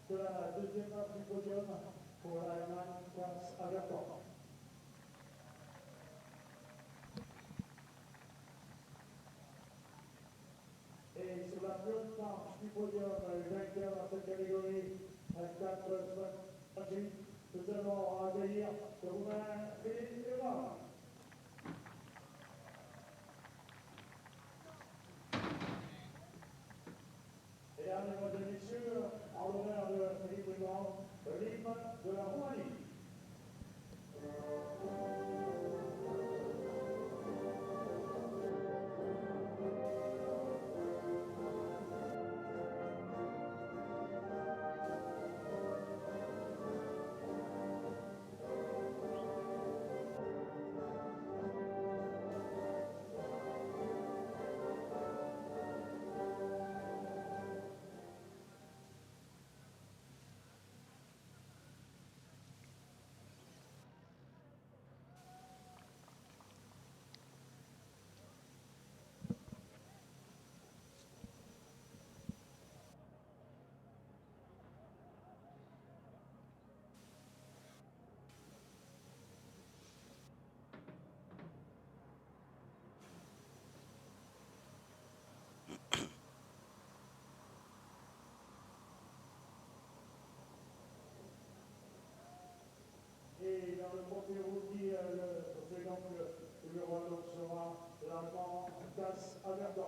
De la deuxième marche du podium pour l'Allemagne, Castellet. Et sur la deuxième marche du podium, le vainqueur dans cette catégorie, 4,58, nous allons accueillir le Roumain Philippe Eva. Mesdames et messieurs, en l'honneur de Philippe Eva, l'hymne de la Roumanie. Et dans le côté rookie, c'est donc le numéro 1 sera l'Allemand Castellet.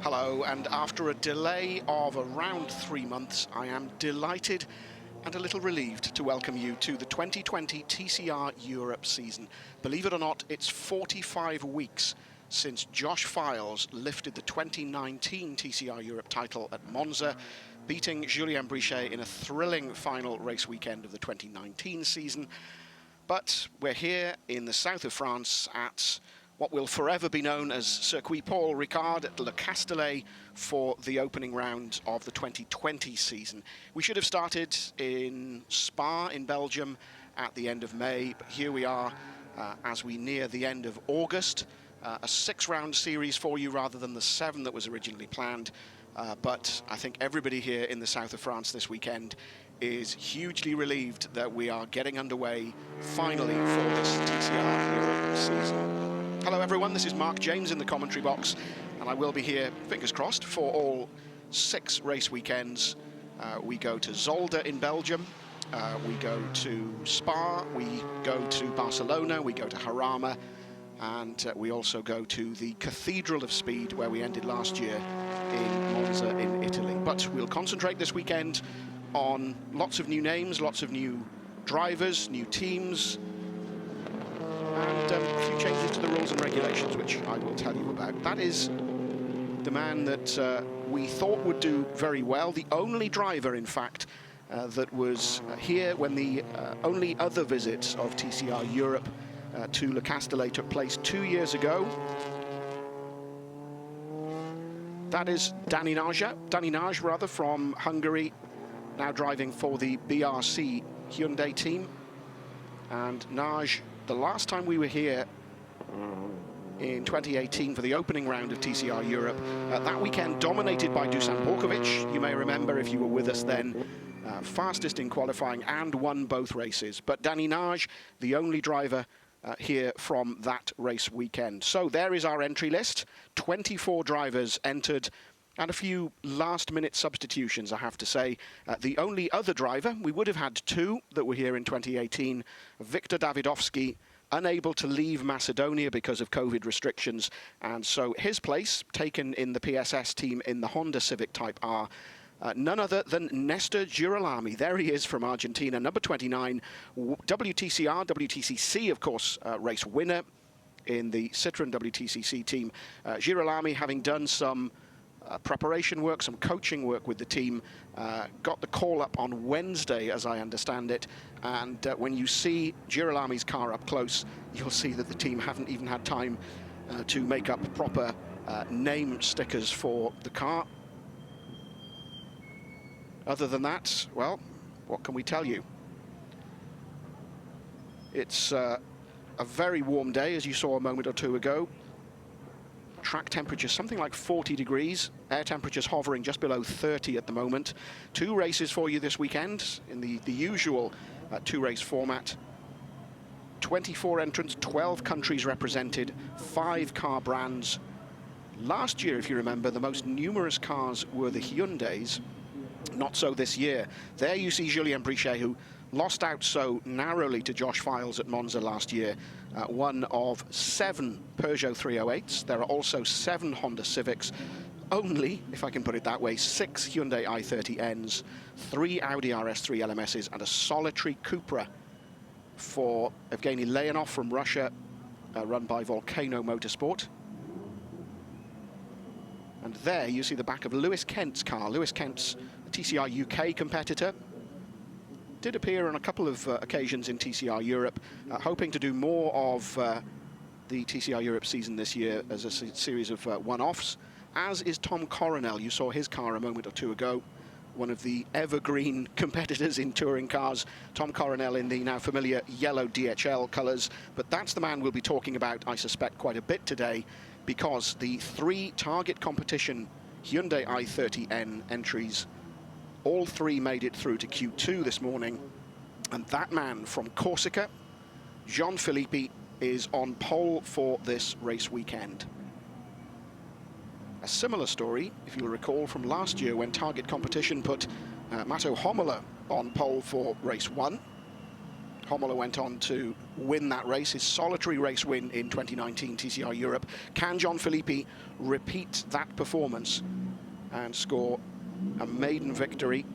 Hello, and after a delay of around 3 months, I am delighted and a little relieved to welcome you to the 2020 TCR Europe season. Believe it or not, it's 45 weeks since Josh Files lifted the 2019 TCR Europe title at Monza, beating Julien Brichet in a thrilling final race weekend of the 2019 season. But we're here in the south of France at what will forever be known as Circuit Paul Ricard at Le Castellet for the opening round of the 2020 season. We should have started in Spa in Belgium at the end of May, but here we are as we near the end of August. A 6-round series for you rather than the 7 that was originally planned. But I think everybody here in the south of France this weekend is hugely relieved that we are getting underway finally for this TCR Europe season. Hello everyone, this is Mark James in the commentary box, and I will be here, fingers crossed, for all 6 race weekends. We go to Zolder in Belgium, we go to Spa, we go to Barcelona, we go to Jarama, and we also go to the Cathedral of Speed, where we ended last year in Monza in Italy. But we'll concentrate this weekend on lots of new names, lots of new drivers, new teams, and a few changes to the rules and regulations, which I will tell you about. That is the man that we thought would do very well, the only driver, in fact, that was here when the only other visit of TCR Europe to Le Castellet took place 2 years ago. That is Dani Nagy from Hungary, now driving for the BRC Hyundai team. And Nagy, the last time we were here in 2018 for the opening round of TCR Europe, that weekend dominated by Dusan Borkovic. You may remember if you were with us then, fastest in qualifying and won both races. But Dani Nagy, the only driver here from that race weekend. So there is our entry list. 24 drivers entered, and a few last-minute substitutions, I have to say. The only other driver, we would have had 2 that were here in 2018, Viktor Davidovski, unable to leave Macedonia because of COVID restrictions, and so his place taken in the PSS team in the Honda Civic Type R. None other than Nestor Girolami. There he is from Argentina, number 29, WTCR, WTCC, of course, race winner in the Citroën WTCC team. Girolami, having done some preparation work, some coaching work with the team, got the call up on Wednesday, as I understand it, and when you see Girolami's car up close, you'll see that the team haven't even had time to make up proper name stickers for the car. Other than that, well, what can we tell you? It's a very warm day, as you saw a moment or 2 ago. Track temperature something like 40 degrees, air temperatures hovering just below 30 at the moment. 2 races for you this weekend in the usual 2-race format. 24 entrants, 12 countries represented, 5 car brands. Last year, if you remember, the most numerous cars were the Hyundais. Not so this year. There you see Julien Brichet, who lost out so narrowly to Josh Files at Monza last year. One of 7 Peugeot 308s. There are also 7 Honda Civics. Only, if I can put it that way, 6 Hyundai i30Ns, 3 Audi RS3 LMSs, and a solitary Cupra for Evgeny Leonov from Russia, run by Volcano Motorsport. And there you see the back of Lewis Kent's car. Lewis Kent's TCR UK competitor. Did appear on a couple of occasions in TCR Europe, hoping to do more of the TCR Europe season this year as a series of one-offs, as is Tom Coronel. You saw his car a moment or 2 ago, one of the evergreen competitors in touring cars. Tom Coronel in the now familiar yellow DHL colours, but that's the man we'll be talking about, I suspect, quite a bit today, because the 3 target competition Hyundai i30N entries, all 3 made it through to Q2 this morning. And that man from Corsica, Gianfilippi, is on pole for this race weekend. A similar story, if you'll recall, from last year when target competition put Matto Homola on pole for race 1. Homola went on to win that race, his solitary race win in 2019 TCR Europe. Can Gianfilippi repeat that performance and score a maiden victory?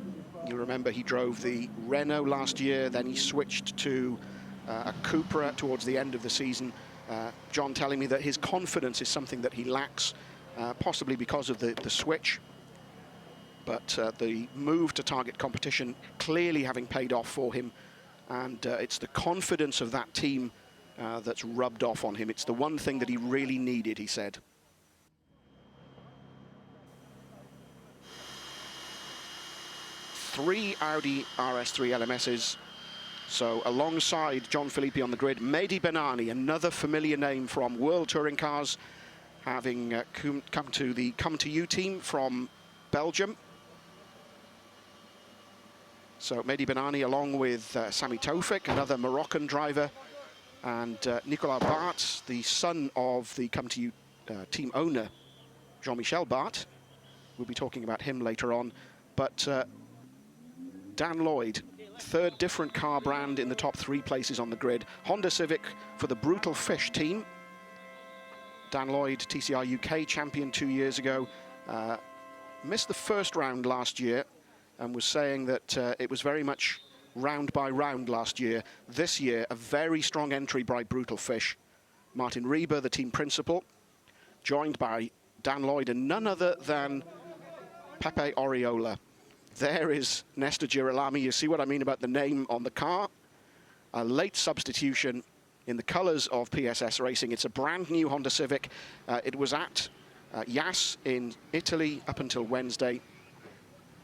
You remember he drove the Renault last year, then he switched to a Cupra towards the end of the season. John telling me that his confidence is something that he lacks, possibly because of the switch. But the move to target competition clearly having paid off for him. And it's the confidence of that team that's rubbed off on him. It's the one thing that he really needed, he said. Three Audi RS3 LMSs. So alongside Gianfilippi on the grid, Mehdi Benani, another familiar name from World Touring Cars, having come to the Come To You team from Belgium. So Mehdi Benani, along with Sami Tofik, another Moroccan driver, And Nicolas Barthes, the son of the Come To You team owner, Jean-Michel Barthes. We'll be talking about him later on. But Dan Lloyd, third different car brand in the top 3 places on the grid. Honda Civic for the Brutal Fish team. Dan Lloyd, TCR UK champion 2 years ago. Missed the first round last year and was saying that it was very much round by round last year. This year, a very strong entry by Brutal Fish. Martin Rieber, the team principal, joined by Dan Lloyd and none other than Pepe Oriola. There is Nestor Girolami. You see what I mean about the name on the car. A late substitution in the colours of PSS Racing. It's a brand new Honda Civic. It was at Yas in Italy up until Wednesday.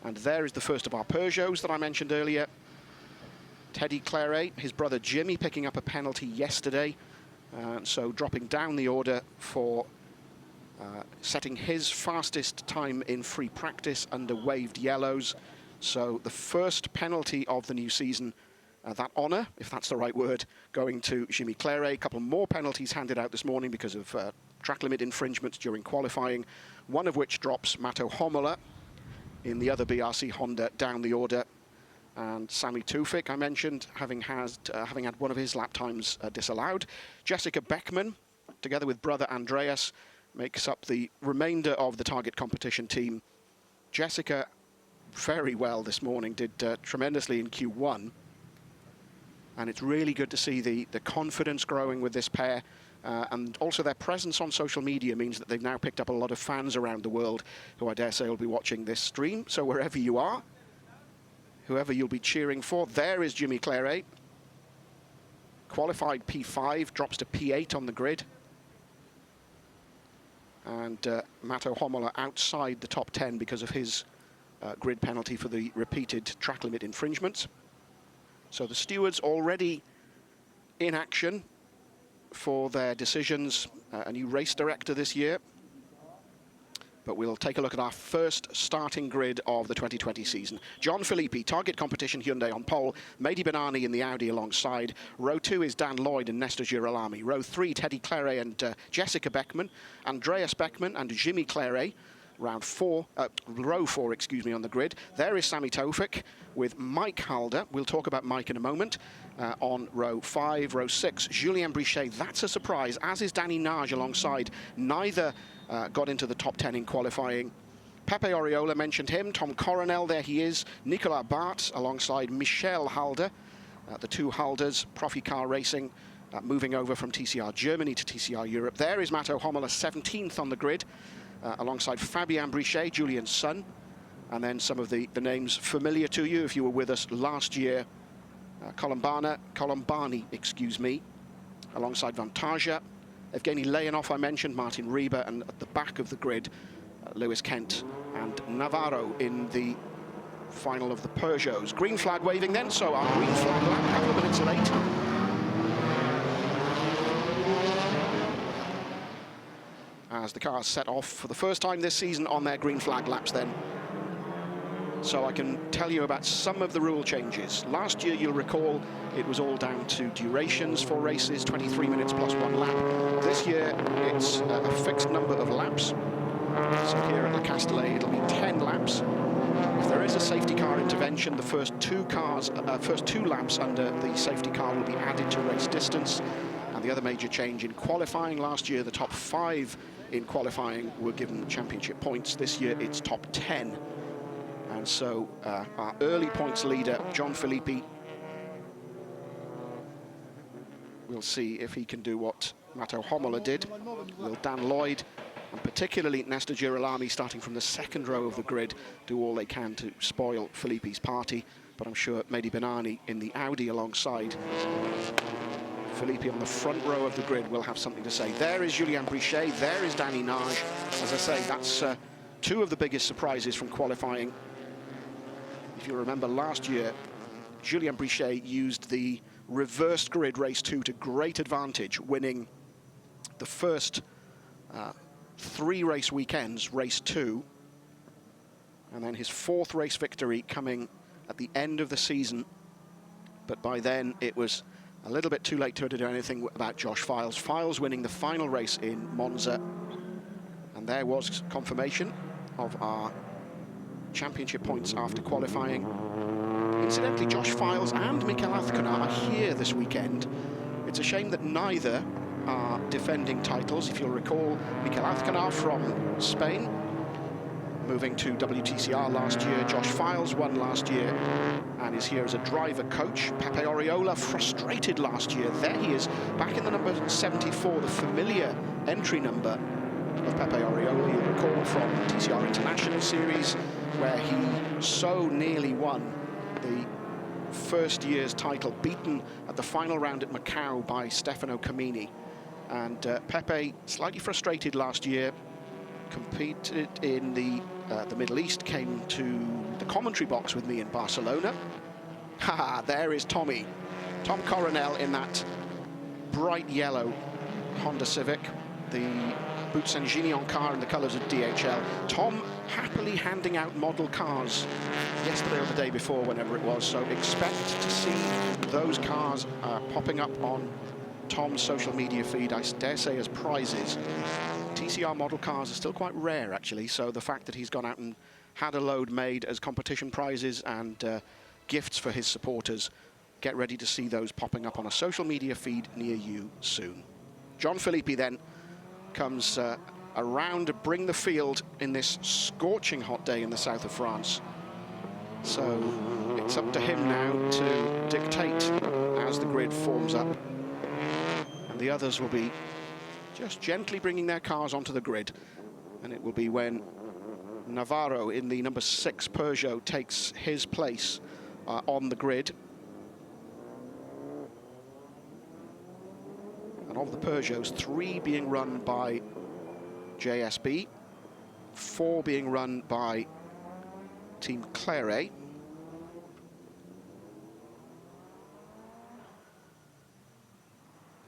And there is the first of our Peugeots that I mentioned earlier. Teddy Claret, his brother Jimmy, picking up a penalty yesterday. So dropping down the order for setting his fastest time in free practice under waved yellows. So the first penalty of the new season, that honour, if that's the right word, going to Jimmy Claret. A couple more penalties handed out this morning because of track limit infringements during qualifying, one of which drops Mato Homola in the other BRC Honda down the order. And Sami Tufik, I mentioned, having had one of his lap times disallowed. Jessica Beckman, together with brother Andreas, makes up the remainder of the target competition team. Jessica, very well this morning, did tremendously in Q1. And it's really good to see the confidence growing with this pair. And also their presence on social media means that they've now picked up a lot of fans around the world who I dare say will be watching this stream. So wherever you are, whoever you'll be cheering for, there is Jimmy Claret. Qualified P5, drops to P8 on the grid. And Mato Homola outside the top 10 because of his grid penalty for the repeated track limit infringements. So the stewards already in action for their decisions. A new race director this year. But we'll take a look at our first starting grid of the 2020 season. John Filippi, target competition Hyundai on pole. Mehdi Benani in the Audi alongside. Row 2 is Dan Lloyd and Nestor Girolami. Row 3, Teddy Claret and Jessica Beckman. Andreas Beckman and Jimmy Claret. Row 4, on the grid. There is Sami Tofik with Mike Halder. We'll talk about Mike in a moment. On row 5, row 6, Julien Brichet. That's a surprise, as is Danny Nage alongside. Neither got into the top 10 in qualifying. Pepe Oriola, mentioned him. Tom Coronel, there he is. Nicolas Barthes alongside Michel Halder. The two Halders, Profi Car Racing, moving over from TCR Germany to TCR Europe. There is Mato Homola, 17th on the grid. Alongside Fabien Brichet, Julian's son. And then some of the names familiar to you if you were with us last year. Colombani, alongside Vantaja. Evgeny Leonov, I mentioned, Martin Rieber, and at the back of the grid, Lewis Kent and Navarro in the final of the Peugeots. Green flag waving then, so our green flag lap, a couple of minutes late. As the cars set off for the first time this season on their green flag laps then. So I can tell you about some of the rule changes. Last year, you'll recall, it was all down to durations for races, 23 minutes plus 1 lap. This year, it's a fixed number of laps. So here at the Castellet, it'll be 10 laps. If there is a safety car intervention, the first two laps under the safety car will be added to race distance. And the other major change in qualifying last year, the top 5 in qualifying were given championship points. This year, it's top 10. And so our early points leader, John Filippi, we'll see if he can do what Mato Homola did. Will Dan Lloyd, and particularly Nestor Girolami, starting from the second row of the grid, do all they can to spoil Filippi's party. But I'm sure Mehdi Benani in the Audi alongside Filippi on the front row of the grid will have something to say. There is Julien Brichet, there is Danny Nage. As I say, that's two of the biggest surprises from qualifying. If you remember last year, Julien Brichet used the reversed grid race 2 to great advantage, winning the first 3 race weekends, race 2, and then his 4th race victory coming at the end of the season. But by then it was A little bit too late to do anything about Josh Files. Files winning the final race in Monza. And there was confirmation of our championship points after qualifying. Incidentally, Josh Files and Mikel Azcona are here this weekend. It's a shame that neither are defending titles. If you'll recall, Mikel Azcona from Spain, moving to WTCR last year. Josh Files won last year and is here as a driver coach. Pepe Oriola frustrated last year. There he is, back in the number 74, the familiar entry number of Pepe Oriola. You'll recall from TCR International Series, where he so nearly won the first year's title, beaten at the final round at Macau by Stefano Camini. And Pepe, slightly frustrated last year, competed in the Middle East, came to the commentary box with me in Barcelona. Haha, there is Tom Coronel in that bright yellow Honda Civic, the Bout Saint-Ginion car in the colours of DHL. Tom happily handing out model cars yesterday or the day before, whenever it was, so expect to see those cars popping up on Tom's social media feed, I dare say, as prizes. TCR model cars are still quite rare, actually, so the fact that he's gone out and had a load made as competition prizes and gifts for his supporters, get ready to see those popping up on a social media feed near you soon. John Philippi then comes around to bring the field in this scorching hot day in the south of France. So it's up to him now to dictate as the grid forms up. And the others will be just gently bringing their cars onto the grid. And it will be when Navarro in the number 6 Peugeot takes his place on the grid. And of the Peugeots, 3 being run by JSB, 4 being run by Team Claret.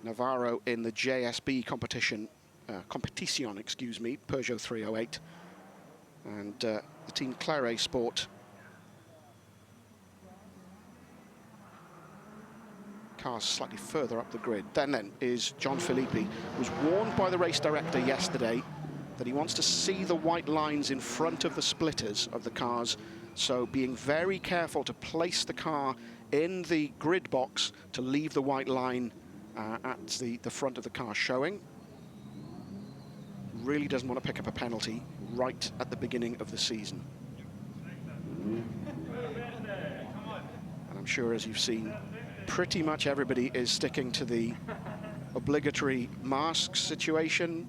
Navarro in the JSB competition, excuse me, Peugeot 308. And the Team Claret Sport cars slightly further up the grid. Then is John Philippi, was warned by the race director yesterday that he wants to see the white lines in front of the splitters of the cars, so being very careful to place the car in the grid box to leave the white line at the front of the car showing. Really doesn't want to pick up a penalty right at the beginning of the season. And I'm sure, as you've seen, pretty much everybody is sticking to the obligatory mask situation.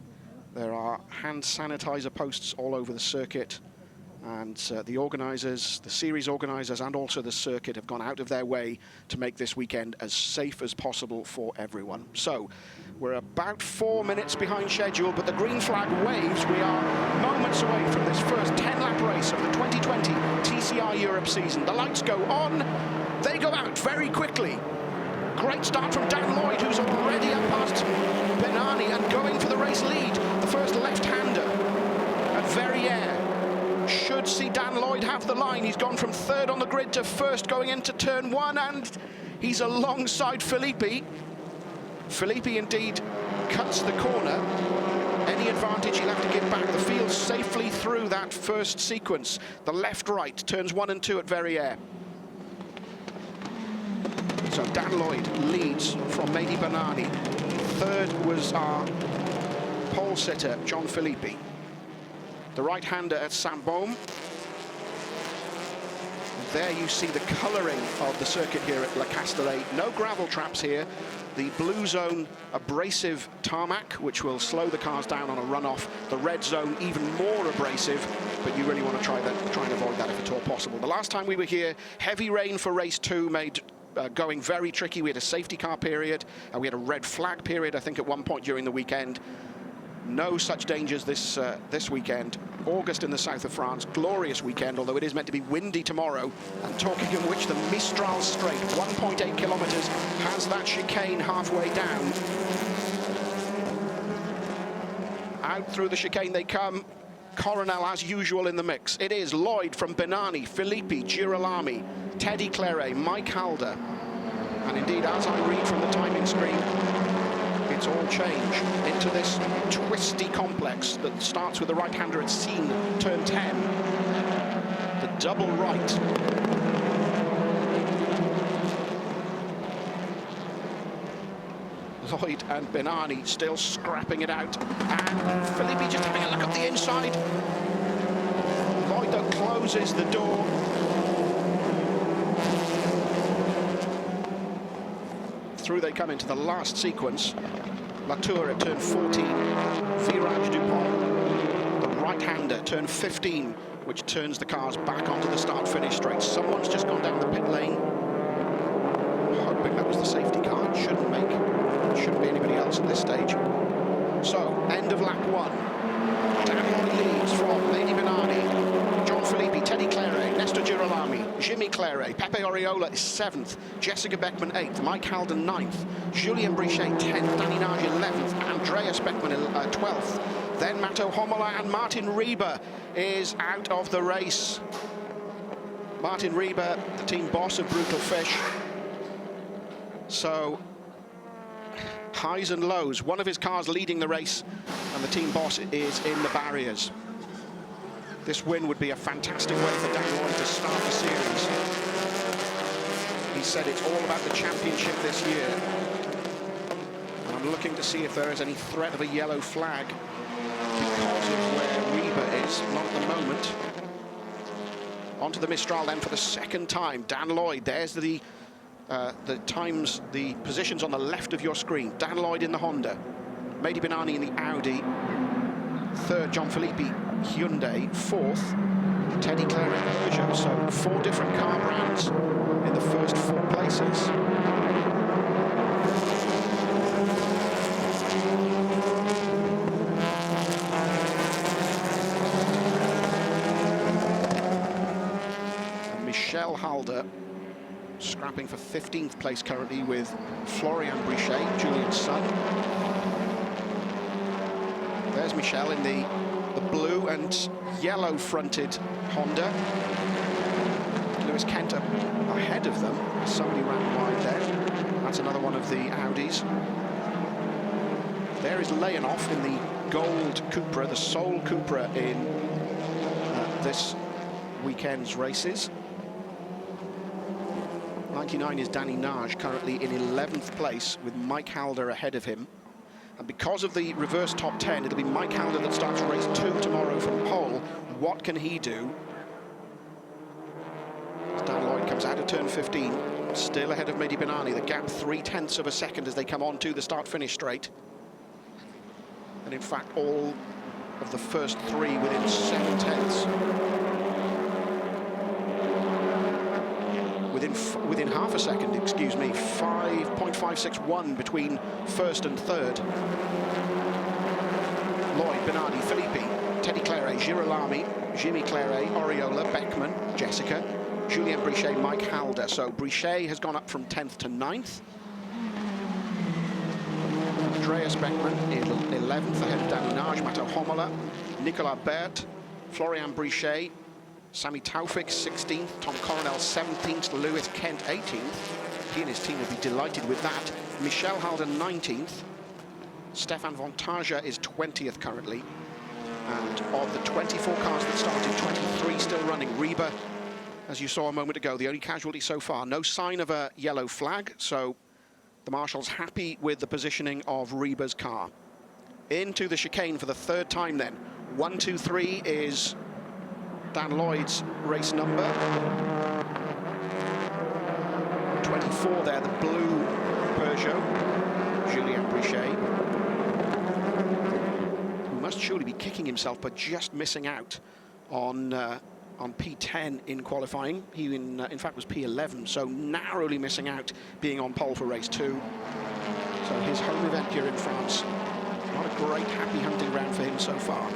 There are hand sanitizer posts all over the circuit, and the organisers, the series organisers and also the circuit have gone out of their way to make this weekend as safe as possible for everyone. So we're about 4 minutes behind schedule, but the green flag waves. We are moments away from this first 10-lap race of the 2020 TCR Europe season. The lights go on, they go out very quickly. Great start from Dan Lloyd, who's already up past Benani and going for the race lead. The first left-hander at Verrières should see Dan Lloyd have the line. He's gone from 3rd on the grid to 1st going into turn 1, and he's alongside Philippi. Philippi indeed cuts the corner. Any advantage he'll have to give back. The field safely through that first sequence. The left-right, turns 1 and 2 at Verrières. So Dan Lloyd leads from Mehdi Benani. 3rd was our pole sitter, John Philippi. The right-hander at Saint-Baume. There you see the colouring of the circuit here at La Castellet. No gravel traps here. The blue zone, abrasive tarmac, which will slow the cars down on a runoff. The red zone, even more abrasive, but you really want to try and avoid that if at all possible. The last time we were here, heavy rain for race 2 made going very tricky. We had a safety car period, and we had a red flag period, I think, at one point during the weekend. No such dangers this weekend. August in the south of France, glorious weekend, although it is meant to be windy tomorrow. And talking of which, the Mistral Straight, 1.8 kilometres, has that chicane halfway down. Out through the chicane they come. Coronel, as usual, in the mix. It is Lloyd from Benani, Philippi, Girolami, Teddy Claret, Mike Halder, And indeed, as I read from the timing screen, it's all change into this twisty complex that starts with the right-hander at Scene, turn 10. The double right. Lloyd and Benani still scrapping it out. And Filippi just having a look at the inside. Lloyd, though, closes the door. Through they come into the last sequence. Latour at turn 14, Viraj Dupont, the right-hander, turn 15, which turns the cars back onto the start-finish straight. Someone's just gone down the pit lane. I'm hoping that was the safety car. It shouldn't be anybody else at this stage. So, end of lap 1. Dan Lloyd leads from Lady Benani, John Filippi, Teddy Claret, Nestor Girolami, Jimmy Claret, Pepe Oriola is 7th, Jessica Beckman 8th, Mike Halden 9th, Julien Brichet 10th, Danny Nage 11th, Andreas Beckman 12th. Then Mato Homola and Martin Rieber is out of the race. Martin Rieber, the team boss of Brutal Fish. So, highs and lows. One of his cars leading the race, and the team boss is in the barriers. This win would be a fantastic way for Dan Lloyd to start the series. He said it's all about the championship this year. And I'm looking to see if there is any threat of a yellow flag because of where Rieber is, not at the moment. Onto the Mistral then for the second time. Dan Lloyd, there's the times, the positions on the left of your screen. Dan Lloyd in the Honda, Mehdi Benani in the Audi, 3rd John Filippi Hyundai, 4th Teddy Claret Peugeot. So 4 different car brands in the first 4 places. And Michel Halder scrapping for 15th place currently with Florian Brichet, Julian's son. There's Michel in the blue and yellow fronted Honda. Lewis Kent ahead of them. Somebody ran wide there. That's another one of the Audis. There is Leonov in the gold Cupra, the sole Cupra in this weekend's races. 99 is Danny Nage, currently in 11th place with Mike Halder ahead of him. And because of the reverse top 10, it'll be Mike Halder that starts race 2 tomorrow from pole. What can he do? As Dan Lloyd comes out of turn 15, still ahead of Mehdi Benani. The gap 0.3 of a second as they come on to the start-finish straight. And in fact, all of the first 3 within 0.7. Within half a second, excuse me, 5.561 between 1st and 3rd. Lloyd, Benani, Filippi, Teddy Claret, Girolami, Jimmy Claret, Oriola, Beckman, Jessica, Julien Brichet, Mike Halder. So Brichet has gone up from 10th to 9th. Andreas Beckman in 11th ahead of Danny Nage, Mato Homola, Nicolas Bert, Florian Brichet, Sami Taufik 16th, Tom Coronel 17th, Lewis Kent 18th. He and his team will be delighted with that. Michel Halden 19th. Stefan Vontager is 20th currently. And of the 24 cars that started, 23 still running. Rieber, as you saw a moment ago, the only casualty so far. No sign of a yellow flag, so the marshals happy with the positioning of Rieber's car. Into the chicane for the 3rd time then. 1, 2, 3 is Dan Lloyd's race number. 24 there, the blue Peugeot, Julien Brichet, who must surely be kicking himself but just missing out on P10 in qualifying. He in fact was P11, so narrowly missing out being on pole for race 2. So his home event here in France, not a great happy hunting ground for him so far.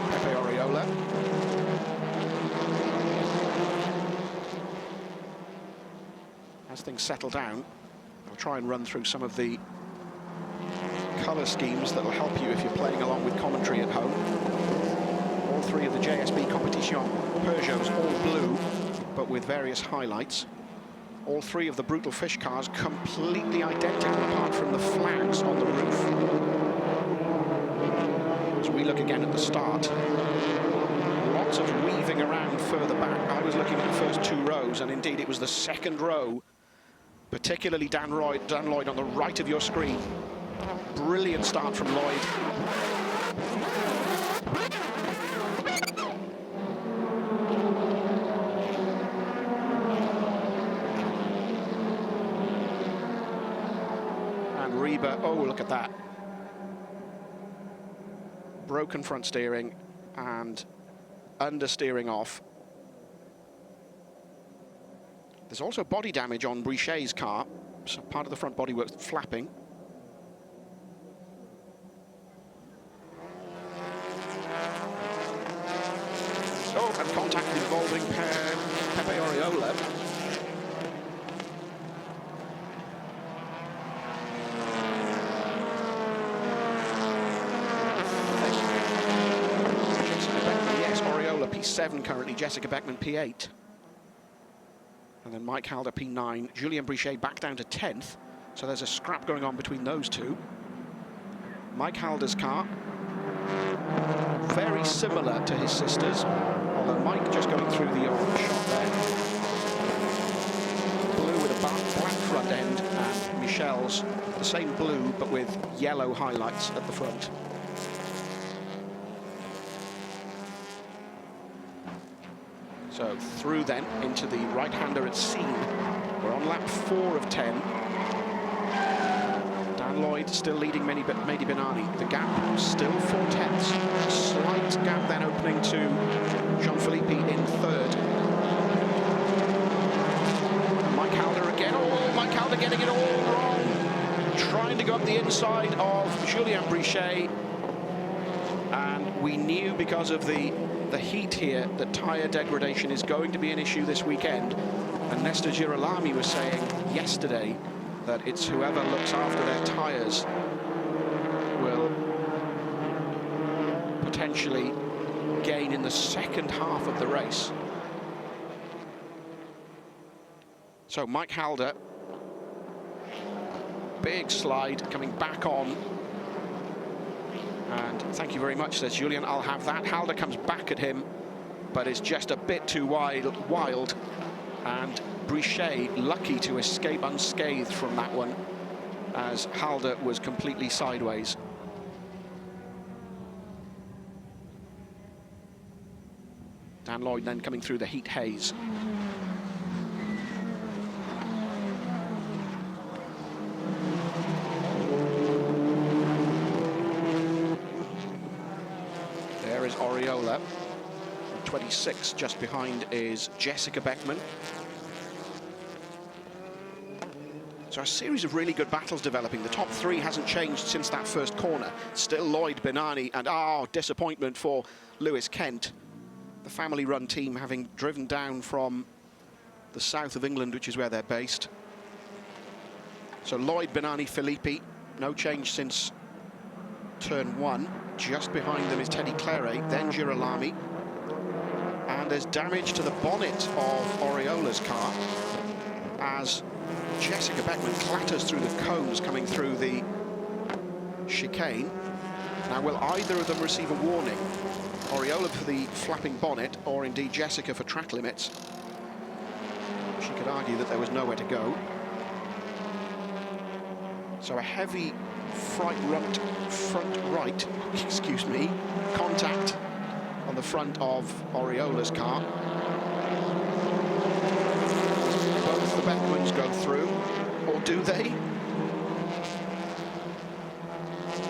Pepe Oriola. As things settle down, I'll try and run through some of the colour schemes that will help you if you're playing along with commentary at home. all three of the JSB Competition Peugeots, all blue, but with various highlights. All three of the Brutal Fish cars completely identical, apart from the flags on the roof. As we look again at the start, lots of weaving around further back. I was looking at the first two rows, and indeed it was the second row, particularly Dan Lloyd on the right of your screen. Brilliant start from Lloyd. And Reba, oh, look at that. Broken front steering and understeering off. There's also body damage on Brichet's car. So part of the front bodywork flapping. Oh, and contact involving Pepe Oriola. Yes, Oriola P7 currently, Jessica Beckman P8. And then Mike Halder P9, Julien Brichet back down to 10th. So there's a scrap going on between those two. Mike Halder's car, very similar to his sister's, although Mike just going through the orange shot there. Blue with a black front end, and Michelle's the same blue but with yellow highlights at the front. So through then into the right-hander at Scene. We're on lap 4 of 10. Dan Lloyd still leading Mehdi Benani. The gap still 4/10. Slight gap then opening to Jean-Philippe in third. Mike Halder again. Oh, Mike Halder getting it all wrong. Trying to go up the inside of Julien Brichet. And we knew because of the heat here that tyre degradation is going to be an issue this weekend. And Nestor Girolami was saying yesterday that it's whoever looks after their tyres will potentially gain in the second half of the race. So Mike Halder, big slide coming back on. And thank you very much, says Julian. I'll have that. Halder comes back at him, but it's just a bit too wild. And Brichet lucky to escape unscathed from that one, as Halder was completely sideways. Dan Lloyd then coming through the heat haze. Oriola, 26, just behind is Jessica Beckman. So a series of really good battles developing. The top three hasn't changed since that first corner. Still Lloyd, Benani, and disappointment for Lewis Kent. The family-run team having driven down from the south of England, which is where they're based. So Lloyd, Benani, Filippi, no change since turn 1. Just behind them is Teddy Claret, then Girolami. And there's damage to the bonnet of Oriola's car as Jessica Beckman clatters through the cones coming through the chicane. Now, will either of them receive a warning? Oriola for the flapping bonnet, or indeed Jessica for track limits? She could argue that there was nowhere to go. So a heavy front right, excuse me, contact on the front of Oriola's car. Both the Beckmans go through, or do they?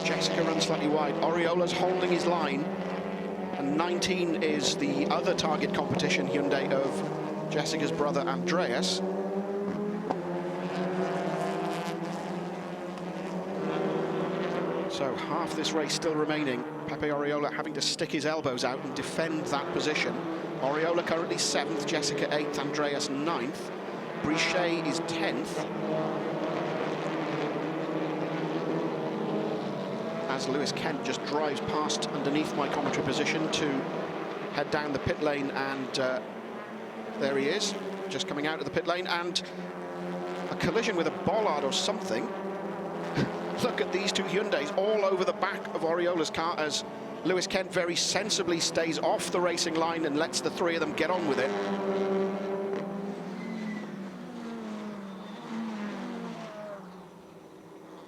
Jessica runs slightly wide. Oriola's holding his line, and 19 is the other target competition Hyundai of Jessica's brother Andreas. So half this race still remaining. Pepe Oriola having to stick his elbows out and defend that position. Oriola currently 7th, Jessica 8th, Andreas 9th. Brichet is 10th. As Lewis Kent just drives past underneath my commentary position to head down the pit lane, and there he is, just coming out of the pit lane, and a collision with a bollard or something. Look at these two Hyundais all over the back of Oriola's car as Lewis Kent very sensibly stays off the racing line and lets the three of them get on with it.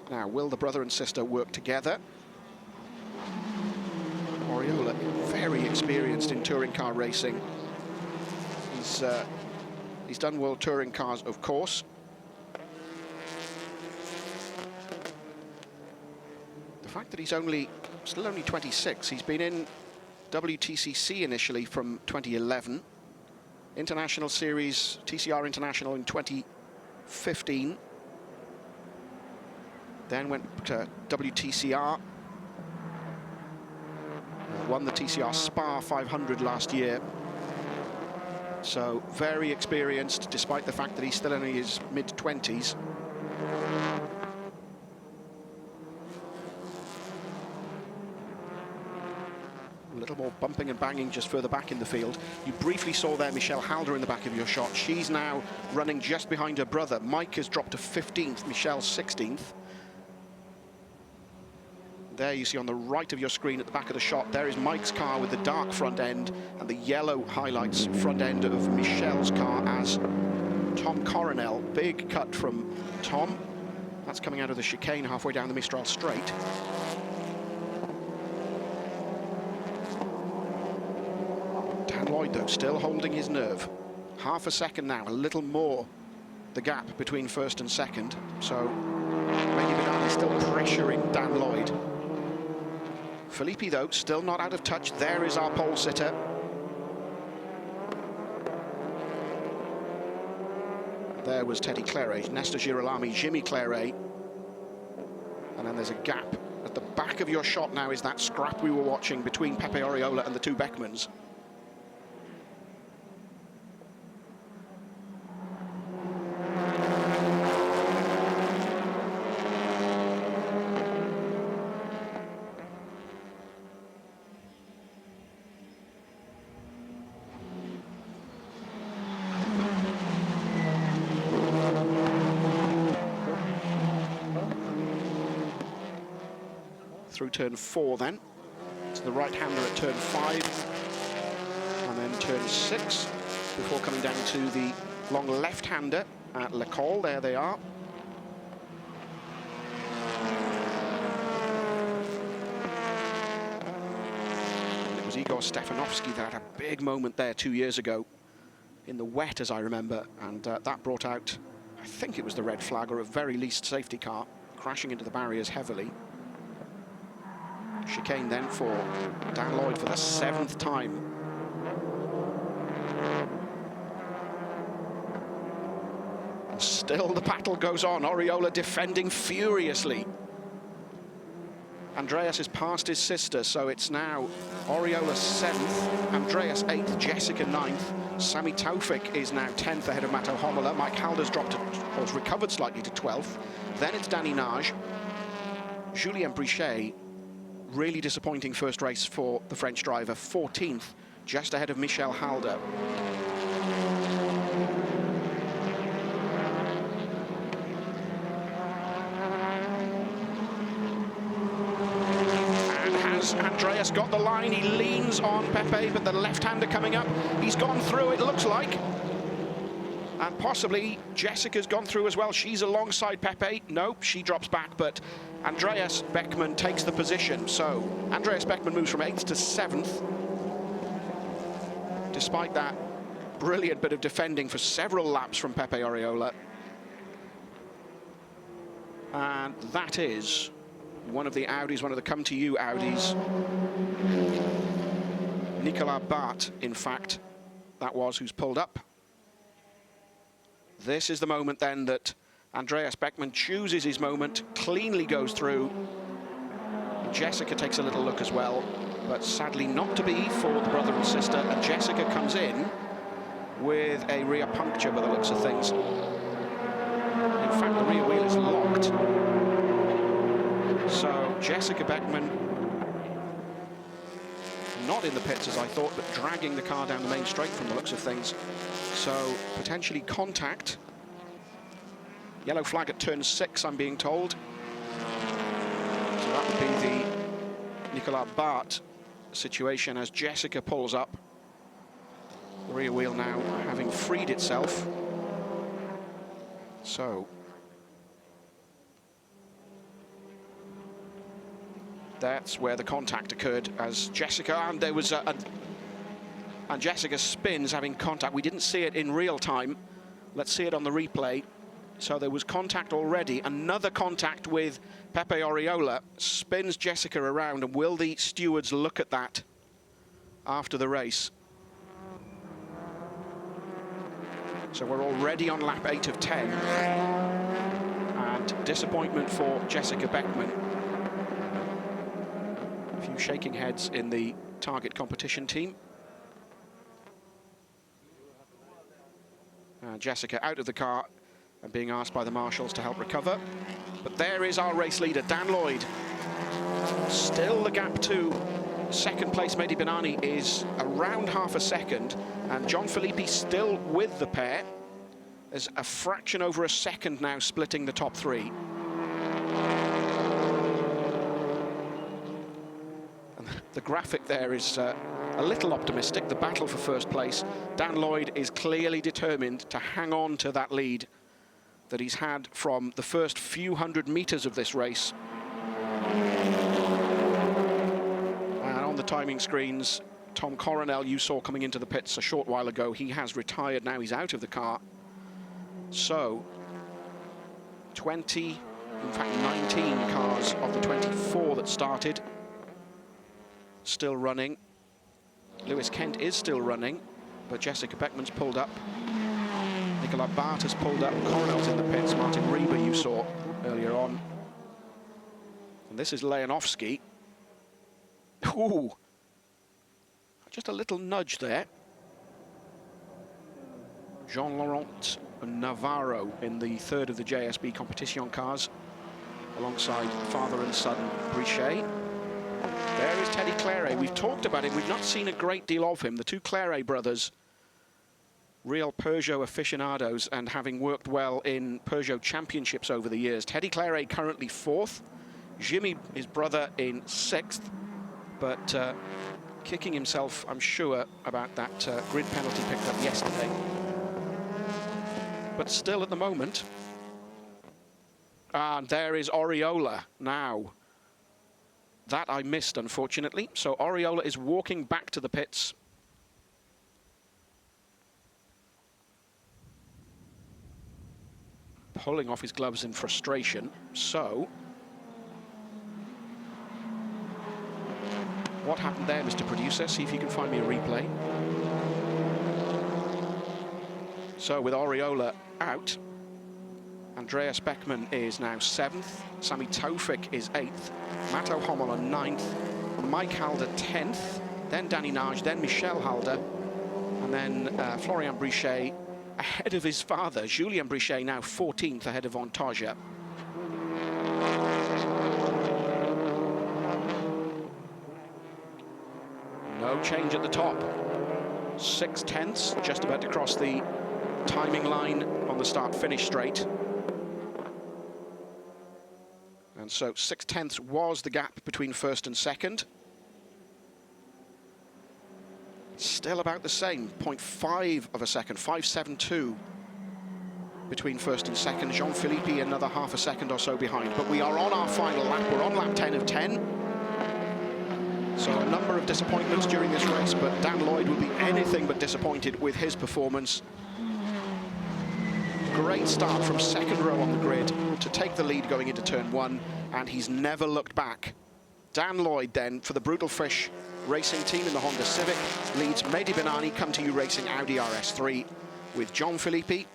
Now, will the brother and sister work together? Oriola, very experienced in touring car racing. He's done World Touring Cars, of course. The fact that he's still only 26, he's been in WTCC initially from 2011, International Series, TCR International in 2015, then went to WTCR, won the TCR Spa 500 last year. So very experienced, despite the fact that he's still in his mid-20s. A little more bumping and banging just further back in the field. You briefly saw there Michelle Halder in the back of your shot. She's now running just behind her brother. Mike has dropped to 15th, Michelle's 16th. There you see on the right of your screen at the back of the shot, there is Mike's car with the dark front end, and the yellow highlights front end of Michelle's car as Tom Coronel. Big cut from Tom. That's coming out of the chicane halfway down the Mistral straight. Dan Lloyd, though, still holding his nerve. Half a second now, a little more the gap between first and second. So Maggie Bernal is still pressuring Dan Lloyd. Filippi, though, still not out of touch. There is our pole sitter. There was Teddy Claret, Nestor Girolami, Jimmy Claret. And then there's a gap. At the back of your shot now is that scrap we were watching between Pepe Oriola and the two Beckmans. Through turn 4 then, to the right-hander at turn 5, and then turn 6, before coming down to the long left-hander at Le Col. There they are. And it was Igor Stefanovski that had a big moment there 2 years ago, in the wet, as I remember, and that brought out, I think it was the red flag, or at very least safety car, crashing into the barriers heavily. Chicane then for Dan Lloyd for the 7th time. And still the battle goes on. Oriola defending furiously. Andreas has passed his sister, so it's now Oriola 7th, Andreas 8th, Jessica 9th. Sami Taufik is now 10th ahead of Matteo Homola. Mike Halder's dropped to, or has recovered slightly to 12th. Then it's Danny Nage. Julien Brichet, really disappointing first race for the French driver, 14th, just ahead of Michelle Halder. And has Andreas got the line? He leans on Pepe, but the left-hander coming up, he's gone through, it looks like. And possibly Jessica's gone through as well. She's alongside Pepe. Nope, she drops back, but Andreas Beckman takes the position. So Andreas Beckman moves from 8th to 7th. Despite that brilliant bit of defending for several laps from Pepe Oriola. And that is one of the Audis, one of the come-to-you Audis. Nicolas Bart, in fact, that was who's pulled up. This is the moment then that Andreas Beckman chooses his moment, cleanly goes through. Jessica takes a little look as well, but sadly not to be for the brother and sister, and Jessica comes in with a rear puncture by the looks of things. In fact, the rear wheel is locked. So Jessica Beckman not in the pits as I thought, but dragging the car down the main straight from the looks of things. So potentially contact. Yellow flag at turn 6, I'm being told. So that would be the Nicolas Bart situation as Jessica pulls up. The rear wheel now having freed itself. So that's where the contact occurred as Jessica, and there was and Jessica spins having contact. We didn't see it in real time. Let's see it on the replay. So there was contact already. Another contact with Pepe Oriola spins Jessica around, and will the stewards look at that after the race? So we're already on lap 8 of 10. And disappointment for Jessica Beckman. A few shaking heads in the target competition team. Jessica out of the car and being asked by the marshals to help recover. But there is our race leader, Dan Lloyd. Still the gap to second place Mehdi Benani is around half a second, and John Philippi still with the pair. There's a fraction over a second now splitting the top three. And the graphic there is a little optimistic. The battle for first place. Dan Lloyd is clearly determined to hang on to that lead that he's had from the first few hundred meters of this race. And on the timing screens, Tom Coronel, you saw coming into the pits a short while ago, he has retired now, he's out of the car. So 20, in fact 19 cars of the 24 that started still running. Lewis Kent is still running, but Jessica Beckman's pulled up. Nicolas Bart has pulled up. Coronel's in the pits. Martin Rieber, you saw earlier on. And this is Leonovsky. Ooh. Just a little nudge there. Jean-Laurent Navarro in the third of the JSB competition cars, alongside father and son Brichet. There is Teddy Claret. We've talked about him. We've not seen a great deal of him. The two Claret brothers, real Peugeot aficionados and having worked well in Peugeot championships over the years. Teddy Claret currently 4th. Jimmy, his brother, in 6th. But kicking himself, I'm sure, about that grid penalty picked up yesterday. But still at the moment. And there is Oriola now. That I missed, unfortunately. So Oriola is walking back to the pits. Pulling off his gloves in frustration. So what happened there, Mr. Producer? See if you can find me a replay. So with Oriola out, Andreas Beckman is now 7th. Sami Taufik is 8th. Matto Hommel on 9th. Mike Halder 10th. Then Danny Nage, then Michel Halder. And then Florian Brichet ahead of his father. Julien Brichet now 14th ahead of Montoya. No change at the top. 6 tenths, just about to cross the timing line on the start-finish straight. And so 6 tenths was the gap between first and second. Still about the same, 0.5 of a second, 5.72 between first and second. Jean-Philippe another half a second or so behind. But we are on our final lap. We're on lap 10 of 10. So a number of disappointments during this race, but Dan Lloyd will be anything but disappointed with his performance. Great start from second row on the grid to take the lead going into turn 1, and he's never looked back. Dan Lloyd then, for the Brutal Fish racing team in the Honda Civic, leads Mehdi Benani, Come To You Racing Audi RS3, with John Philippi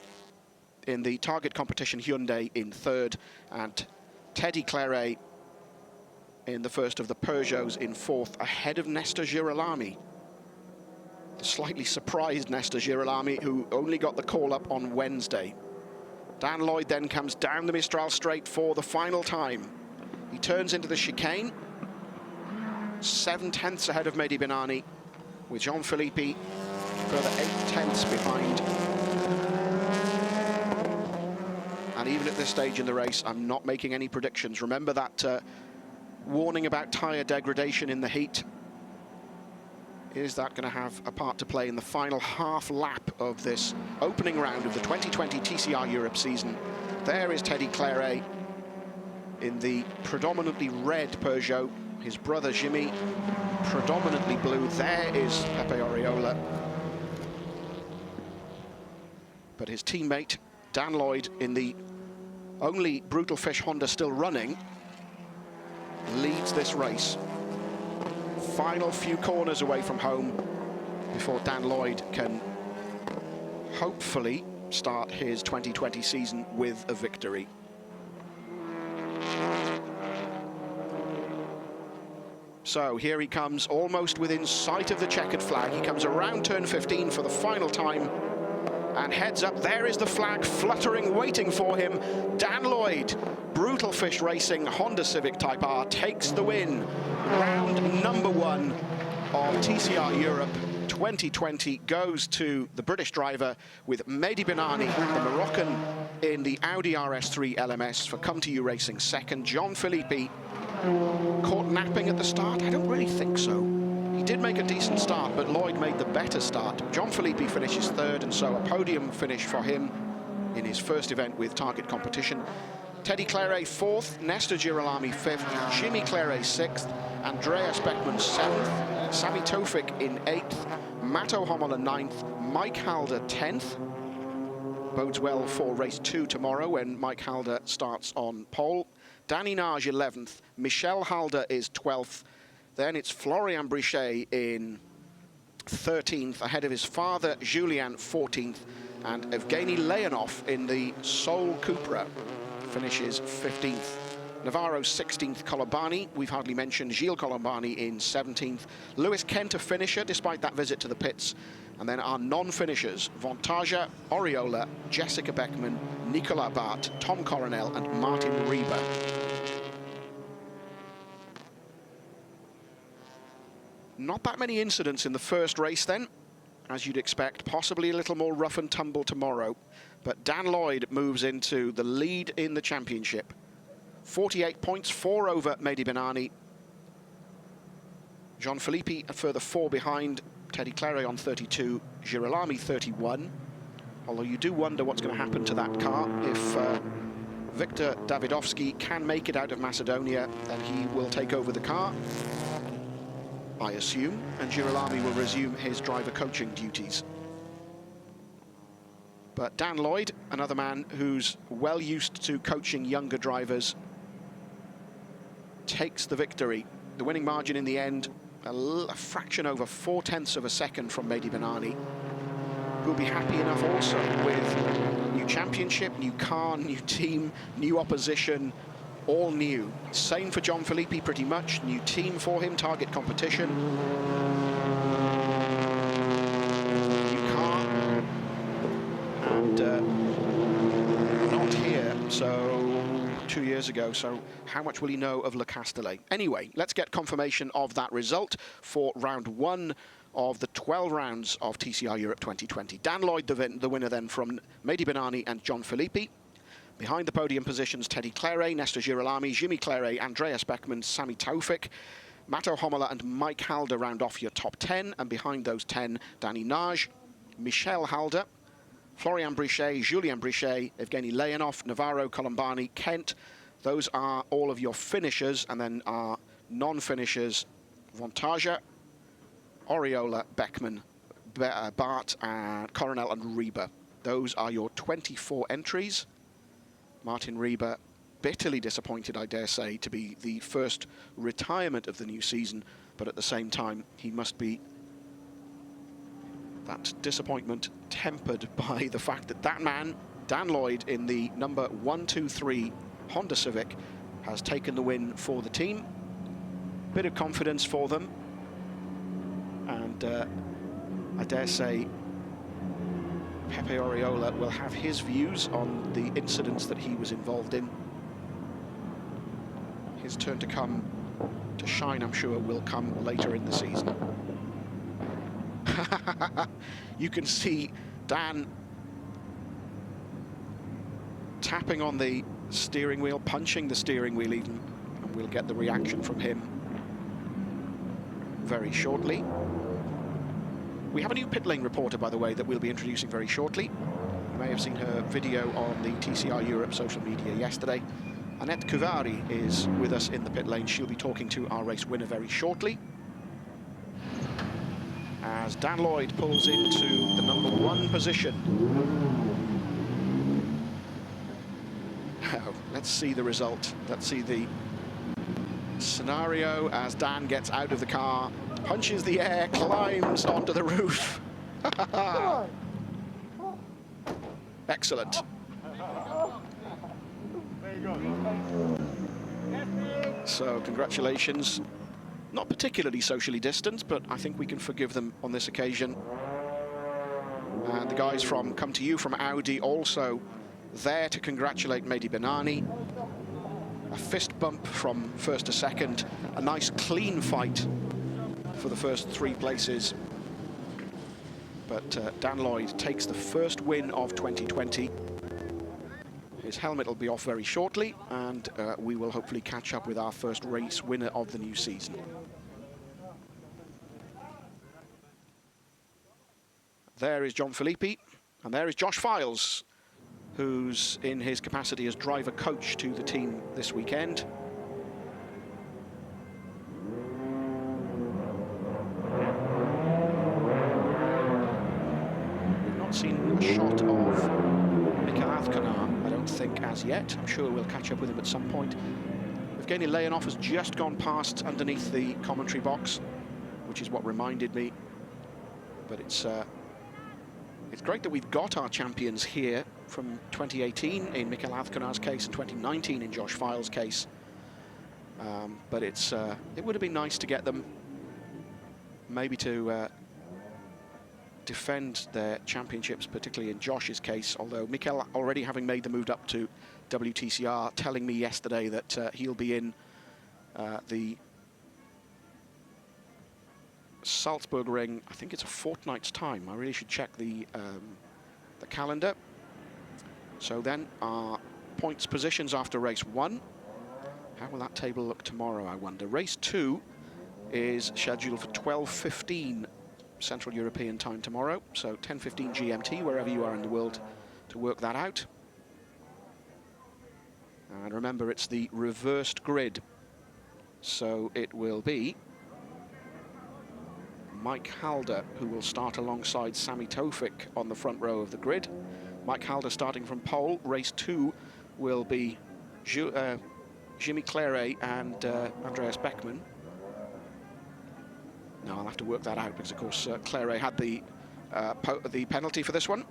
in the target competition Hyundai in 3rd, and Teddy Claret in the first of the Peugeots in 4th, ahead of Nestor Girolami. The slightly surprised Nestor Girolami, who only got the call up on Wednesday. Dan Lloyd then comes down the Mistral straight for the final time. He turns into the chicane, 7/10 ahead of Mehdi Benani, with Jean-Philippe further 8/10 behind. And even at this stage in the race, I'm not making any predictions. Remember that warning about tyre degradation in the heat. Is that going to have a part to play in the final half lap of this opening round of the 2020 TCR Europe season? There is Teddy Claret in the predominantly red Peugeot. His brother Jimmy, predominantly blue. There is Pepe Oriola. But his teammate, Dan Lloyd, in the only Brutal Fish Honda still running, leads this race. Final few corners away from home before Dan Lloyd can hopefully start his 2020 season with a victory. So here he comes, almost within sight of the checkered flag. He comes around turn 15 for the final time and heads up. There is the flag fluttering, waiting for him. Dan Lloyd, Brutal Fish Racing Honda Civic Type R, takes the win. Round number 1 of TCR Europe 2020 goes to the British driver, with Mehdi Benani, the Moroccan, in the Audi RS3 LMS for Come To You Racing second. Jean-Philippe caught napping at the start? I don't really think so. He did make a decent start, but Lloyd made the better start. Jean-Philippe finishes third, and so a podium finish for him in his first event with target competition. Teddy Claret fourth, Nestor Girolami fifth, Jimmy Claret sixth, Andreas Beckmann seventh, Sami Tofik in eighth, Matto Homola ninth, Mike Halder 10th. Bodes well for race 2 tomorrow when Mike Halder starts on pole. Danny Nage 11th, Michel Halder is 12th. Then it's Florian Brichet in 13th, ahead of his father, Julian 14th, and Evgeny Leonov in the Soul Cupra finishes 15th. Navarro 16th, Colombani. We've hardly mentioned Gilles Colombani in 17th. Lewis Kent a finisher, despite that visit to the pits. And then our non-finishers, Vontaja, Oriola, Jessica Beckman, Nicolas Bart, Tom Coronel, and Martin Rieber. Not that many incidents in the first race then, as you'd expect. Possibly a little more rough and tumble tomorrow. But Dan Lloyd moves into the lead in the championship. 48 points, 4 over Mehdi Benani. Jean-Philippe a further 4 behind. Teddy Claret on 32, Girolami 31. Although you do wonder what's going to happen to that car. If Victor Davidovsky can make it out of Macedonia, then he will take over the car, I assume, and Girolami will resume his driver coaching duties. But Dan Lloyd, another man who's well used to coaching younger drivers, takes the victory. The winning margin in the end, a fraction over 4/10 of a second from Mehdi Benani, who'll be happy enough also with new championship, new car, new team, new opposition, all new. Same for Jean-Philippe pretty much, new team for him, target competition. New car, and not here, so 2 years ago, so how much will he know of Le Castellet? Anyway, let's get confirmation of that result for round 1 of the 12 rounds of TCR Europe 2020. Dan Lloyd, the winner then from Mehdi Benani and Jean-Philippe. Behind the podium positions, Teddy Claret, Nestor Girolami, Jimmy Claret, Andreas Beckmann, Sami Tofik, Matto Homola and Mike Halder round off your top 10, and behind those 10, Danny Nage, Michel Halder, Florian Brichet, Julien Brichet, Evgeny Leonov, Navarro, Colombani, Kent. Those are all of your finishers, and then our non-finishers, Vontaja, Oriola, Beckmann, Bart, and Coronel and Rieber. Those are your 24 entries. Martin Rieber, bitterly disappointed, I dare say, to be the first retirement of the new season, but at the same time, he must be that disappointment tempered by the fact that that man, Dan Lloyd, in the number 123 Honda Civic, has taken the win for the team. Bit of confidence for them, and I dare say Pepe Oriola will have his views on the incidents that he was involved in. His turn to come to shine, I'm sure, will come later in the season. You can see Dan tapping on the steering wheel, punching the steering wheel even, and we'll get the reaction from him very shortly. We have a new pit lane reporter, by the way, that we'll be introducing very shortly. You may have seen her video on the TCR Europe social media yesterday. Annette Kuvari is with us in the pit lane. She'll be talking to our race winner very shortly. As Dan Lloyd pulls into the #1 position. Now, let's see the result. Let's see the scenario as Dan gets out of the car, punches the air, climbs onto the roof. Excellent. So, congratulations. Not particularly socially distanced, but I think we can forgive them on this occasion. And the guys from Come To You from Audi also there to congratulate Mehdi Benani. A fist bump from first to second. A nice clean fight for the first 3 places. But Dan Lloyd takes the first win of 2020. His helmet will be off very shortly, and we will hopefully catch up with our first race winner of the new season. There is John Filippi, and there is Josh Files, who's in his capacity as driver coach to the team this weekend. We've not seen a shot of Mikel Azcona, I don't think, as yet. I'm sure we'll catch up with him at some point. Evgeny Leonov has just gone past underneath the commentary box, which is what reminded me. But it's great that we've got our champions here from 2018 in Mikel Azcona's case and 2019 in Josh Files' case. But it would have been nice to get them maybe to defend their championships, particularly in Josh's case, although Mikel already having made the move up to WTCR, telling me yesterday that he'll be in the Salzburg ring, I think it's a fortnight's time. I really should check the calendar. So then our points positions after race 1. How will that table look tomorrow, I wonder? Race 2 is scheduled for 12:15 Central European time tomorrow, so 10:15 GMT, wherever you are in the world, to work that out. And remember, it's the reversed grid, so it will be Mike Halder who will start alongside Sami Tofik on the front row of the grid. Mike Halder starting from pole. Race 2 will be Jimmy Claret and Andreas Beckmann. Now I'll have to work that out because, of course, Claret had the penalty for this one.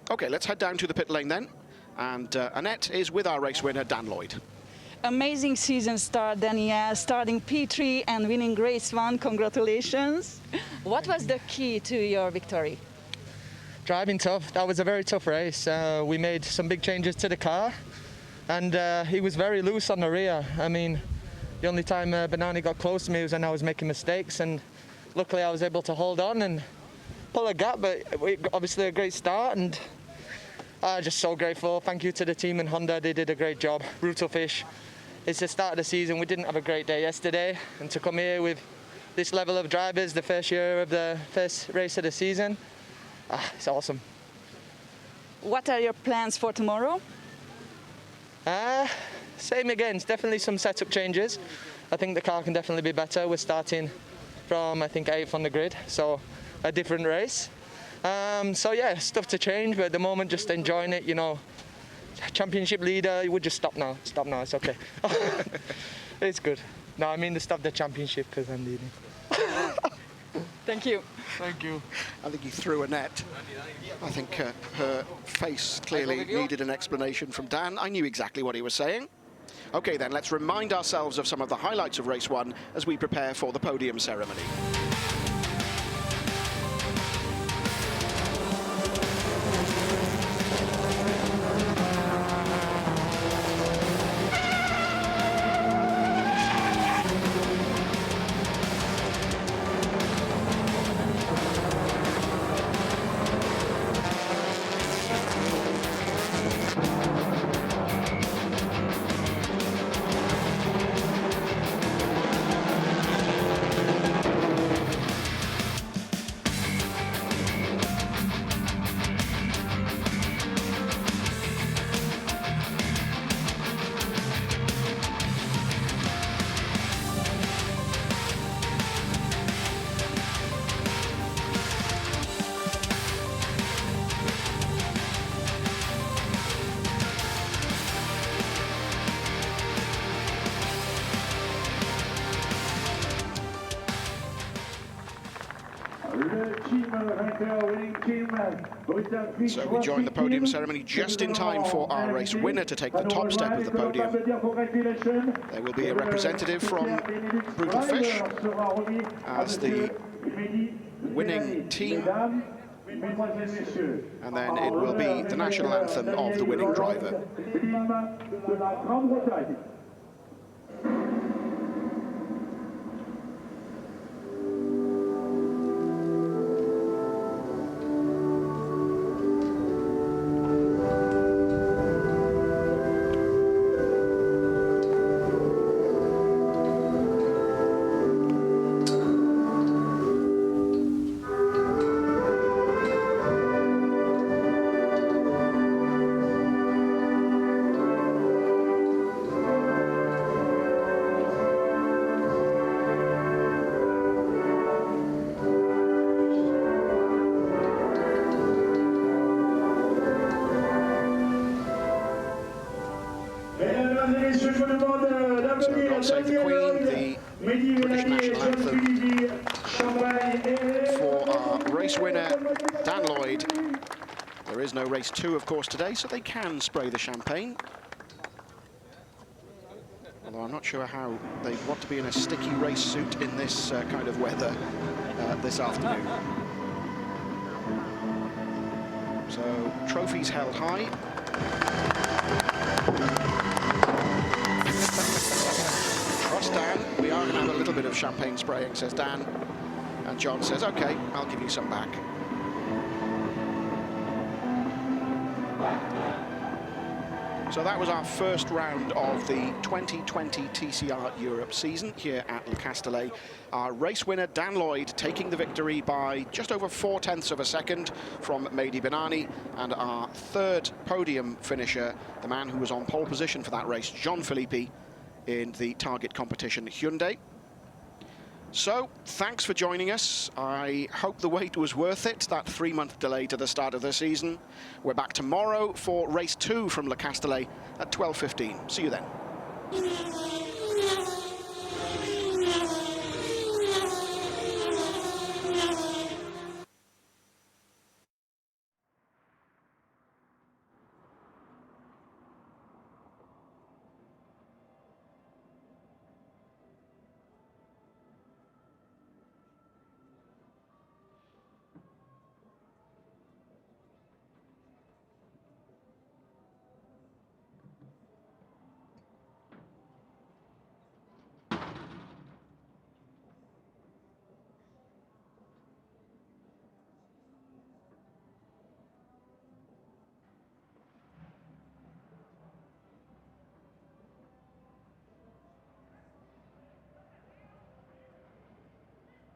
OK, let's head down to the pit lane then. And Annette is with our race winner, Dan Lloyd. Amazing season start, Danielle, starting P3 and winning race 1. Congratulations. What was the key to your victory? Driving tough. That was a very tough race. We made some big changes to the car, and he was very loose on the rear. I mean, the only time Benani got close to me was when I was making mistakes, and luckily I was able to hold on and pull a gap, but obviously a great start, and just so grateful. Thank you to the team in Honda. They did a great job. Brutal Fish. It's the start of the season. We didn't have a great day yesterday, and to come here with this level of drivers, the first year of the first race of the season, it's awesome. What are your plans for tomorrow? Same again. It's definitely some setup changes. I think the car can definitely be better. We're starting from, I think, 8th on the grid, so a different race. So yeah, stuff to change, but at the moment just enjoying it, you know. Championship leader, you would just stop now, it's okay. It's good. No, I mean to stop the championship because I'm leading. Thank you. Thank you. I think he threw a net. I think her face clearly needed an explanation from Dan. I knew exactly what he was saying. OK, then, let's remind ourselves of some of the highlights of race 1 as we prepare for the podium ceremony. So we join the podium ceremony just in time for our race winner to take the top step of the podium. There will be a representative from Brutal Fish as the winning team, and then it will be the national anthem of the winning driver. So God Save the Queen, the British national anthem for our race winner, Dan Lloyd. There is no race 2, of course, today, so they can spray the champagne. Although I'm not sure how they'd want to be in a sticky race suit in this kind of weather this afternoon. So, trophies held high. Trust Dan, we are going to have a little bit of champagne spraying, says Dan. And John says, OK, I'll give you some back. So that was our first round of the 2020 TCR Europe season here at Le Castellet. Our race winner, Dan Lloyd, taking the victory by just over 0.4 of a second from Mehdi Benani. And our third podium finisher, the man who was on pole position for that race, Jean-Philippe, in the target competition Hyundai. So, thanks for joining us. I hope the wait was worth it, that 3-month delay to the start of the season. We're back tomorrow for race 2 from Le Castellet at 12:15. See you then.